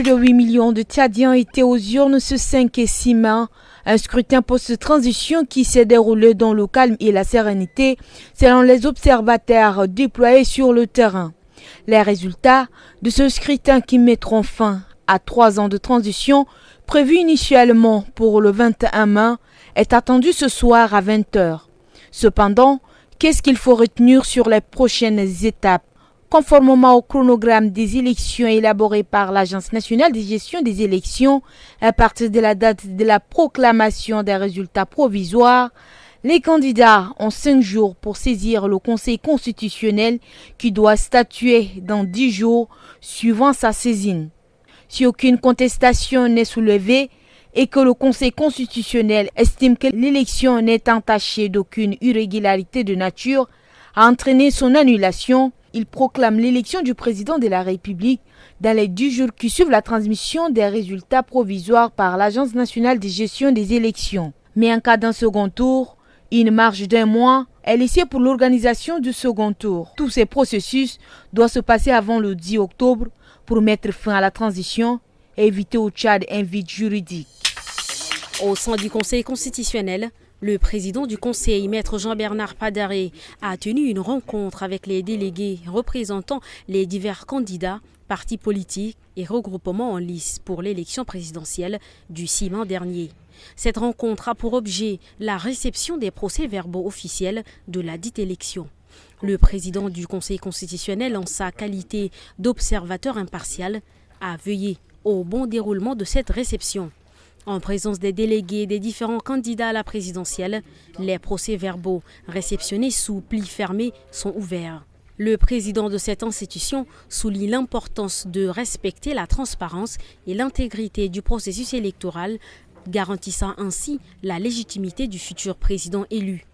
de 8 millions de Tchadiens étaient aux urnes ce 5 et 6 mai. Un scrutin post-transition qui s'est déroulé dans le calme et la sérénité, selon les observateurs déployés sur le terrain. Les résultats de ce scrutin qui mettront fin à 3 ans de transition, prévu initialement pour le 21 mai, est attendu ce soir à 20h. Cependant, qu'est-ce qu'il faut retenir sur les prochaines étapes? Conformément au chronogramme des élections élaboré par l'Agence nationale de gestion des élections, à partir de la date de la proclamation des résultats provisoires, les candidats ont 5 jours pour saisir le Conseil constitutionnel qui doit statuer dans 10 jours suivant sa saisine. Si aucune contestation n'est soulevée et que le Conseil constitutionnel estime que l'élection n'est entachée d'aucune irrégularité de nature à entraîner son annulation, il proclame l'élection du président de la République dans les 10 jours qui suivent la transmission des résultats provisoires par l'Agence nationale de gestion des élections. Mais en cas d'un second tour, une marge d'1 mois est laissée pour l'organisation du second tour. Tous ces processus doivent se passer avant le 10 octobre pour mettre fin à la transition et éviter au Tchad un vide juridique. Au sein du Conseil constitutionnel, le président du Conseil, Maître Jean-Bernard Padaré, a tenu une rencontre avec les délégués représentant les divers candidats, partis politiques et regroupements en lice pour l'élection présidentielle du 6 mai dernier. Cette rencontre a pour objet la réception des procès-verbaux officiels de la dite élection. Le président du Conseil constitutionnel, en sa qualité d'observateur impartial, a veillé au bon déroulement de cette réception. En présence des délégués des différents candidats à la présidentielle, les procès-verbaux réceptionnés sous pli fermé sont ouverts. Le président de cette institution souligne l'importance de respecter la transparence et l'intégrité du processus électoral, garantissant ainsi la légitimité du futur président élu.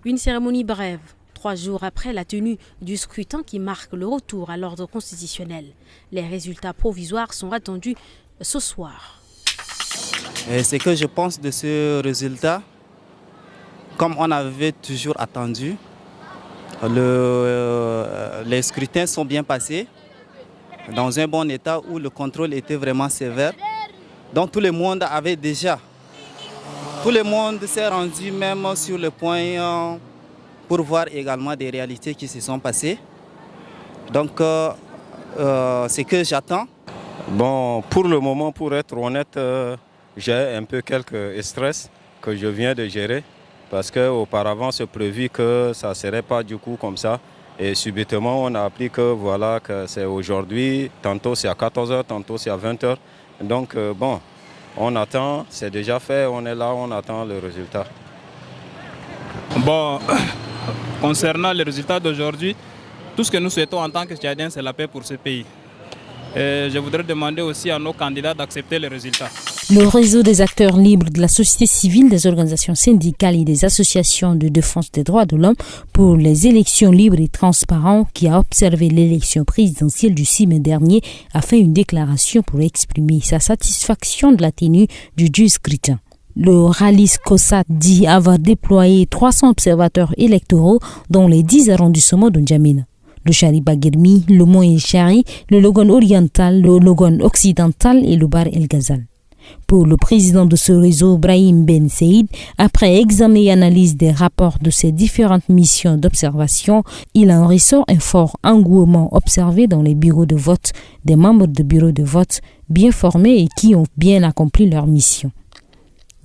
Une cérémonie brève, 3 jours après la tenue du scrutin qui marque le retour à l'ordre constitutionnel. Les résultats provisoires sont attendus ce soir. Ce que je pense de ce résultat, comme on avait toujours attendu, les scrutins sont bien passés, dans un bon état où le contrôle était vraiment sévère. Donc tout le monde s'est rendu même sur le point pour voir également des réalités qui se sont passées. Donc c'est que j'attends. Bon, pour le moment, pour être honnête, j'ai un peu quelques stress que je viens de gérer parce qu'auparavant c'est prévu que ça ne serait pas du coup comme ça et subitement on a appris que voilà que c'est aujourd'hui, tantôt c'est à 14h, tantôt c'est à 20h. Donc bon, on attend, c'est déjà fait, on est là, on attend le résultat. Bon, concernant les résultats d'aujourd'hui, tout ce que nous souhaitons en tant que Tchadiens, c'est la paix pour ce pays. Et je voudrais demander aussi à nos candidats d'accepter les résultats. Le réseau des acteurs libres de la société civile, des organisations syndicales et des associations de défense des droits de l'homme pour les élections libres et transparentes qui a observé l'élection présidentielle du 6 mai dernier a fait une déclaration pour exprimer sa satisfaction de la tenue du scrutin. Le Rallye COSAT dit avoir déployé 300 observateurs électoraux dans les 10 arrondissements de N'Djamena. Le Chari Baguirmi, le Moyen Chari, le Logone oriental, le Logone occidental et le Bar El Ghazal. Pour le président de ce réseau, Brahim Ben Saïd, après examen et analyse des rapports de ces différentes missions d'observation, il en ressort un fort engouement observé dans les bureaux de vote, des membres de bureaux de vote bien formés et qui ont bien accompli leur mission.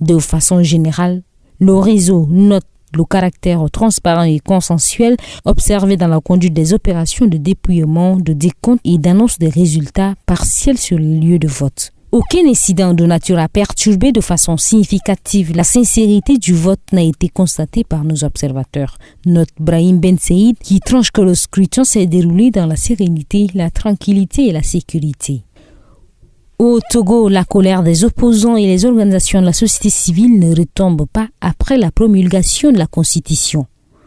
De façon générale, le réseau note le caractère transparent et consensuel observé dans la conduite des opérations de dépouillement, de décompte et d'annonce des résultats partiels sur les lieux de vote. Aucun incident de nature à perturber de façon significative la sincérité du vote n'a été constaté par nos observateurs. Note Brahim Ben Saïd qui tranche que le scrutin s'est déroulé dans la sérénité, la tranquillité et la sécurité. Au Togo, la colère des opposants et les organisations de la société civile ne retombe pas après la promulgation de la Constitution.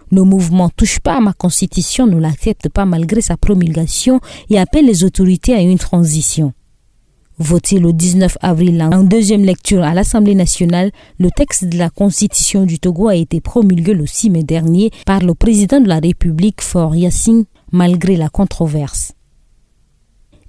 Le mouvement « Touche pas à ma Constitution » ne l'accepte pas malgré sa promulgation et appelle les autorités à une transition. Voté le 19 avril en deuxième lecture à l'Assemblée nationale, le texte de la Constitution du Togo a été promulgué le 6 mai dernier par le président de la République, Faure Yacine, malgré la controverse.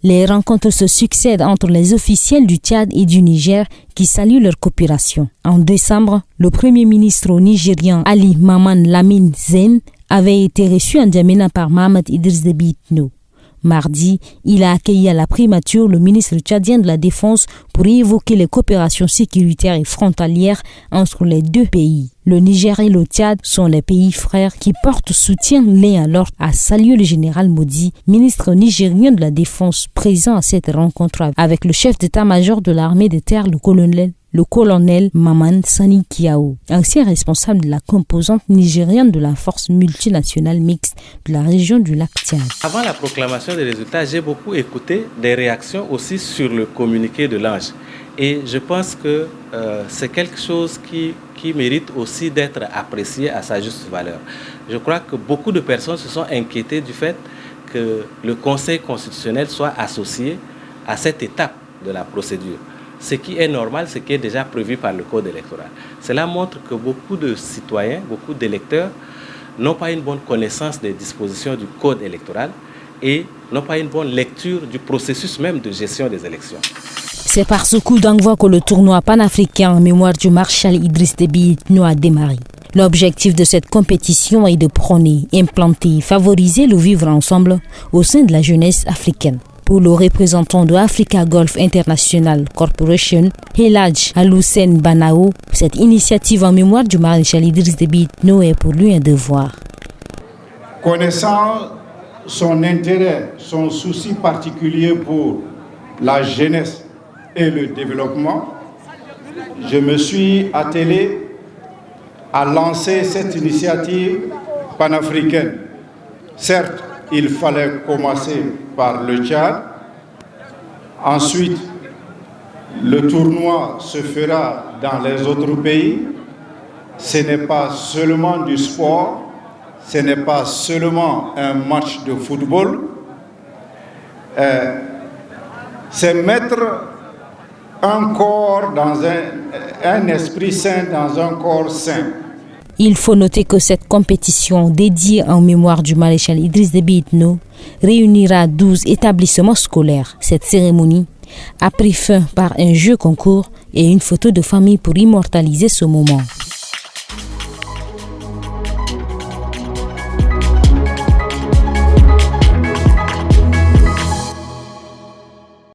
Les rencontres se succèdent entre les officiels du Tchad et du Niger qui saluent leur coopération. En décembre, le premier ministre nigérien Ali Maman Lamine Zen avait été reçu à N'Djamena par Mohamed Idriss Déby Itno. Mardi, il a accueilli à la primature le ministre tchadien de la Défense pour évoquer les coopérations sécuritaires et frontalières entre les deux pays. Le Niger et le Tchad sont les pays frères qui portent soutien l'un à l'autre, a salué le général Modi, ministre nigérien de la Défense, présent à cette rencontre avec le chef d'état-major de l'armée de terre, le colonel Maman Sani Kiao, ancien responsable de la composante nigérienne de la force multinationale mixte de la région du lac Tchad. Avant la proclamation des résultats, j'ai beaucoup écouté des réactions aussi sur le communiqué de l'Ange. Et je pense que c'est quelque chose qui mérite aussi d'être apprécié à sa juste valeur. Je crois que beaucoup de personnes se sont inquiétées du fait que le Conseil constitutionnel soit associé à cette étape de la procédure. Ce qui est normal, ce qui est déjà prévu par le Code électoral. Cela montre que beaucoup de citoyens, beaucoup d'électeurs n'ont pas une bonne connaissance des dispositions du Code électoral et n'ont pas une bonne lecture du processus même de gestion des élections. C'est par ce coup d'envoi que le tournoi panafricain en mémoire du maréchal Idriss Déby Itno a démarré. L'objectif de cette compétition est de prôner, implanter et favoriser le vivre ensemble au sein de la jeunesse africaine. Pour le représentant de Africa Golf International Corporation, Heladj Aloussen Banao, cette initiative en mémoire du maréchal Idriss Déby Itno est pour lui un devoir. Connaissant son intérêt, son souci particulier pour la jeunesse et le développement, je me suis attelé à lancer cette initiative panafricaine. Certes, il fallait commencer par le Tchad. Ensuite, le tournoi se fera dans les autres pays. Ce n'est pas seulement du sport, ce n'est pas seulement un match de football. C'est mettre un corps dans un esprit sain dans un corps sain. Il faut noter que cette compétition dédiée en mémoire du maréchal Idriss Déby Itno réunira 12 établissements scolaires. Cette cérémonie a pris fin par un jeu concours et une photo de famille pour immortaliser ce moment.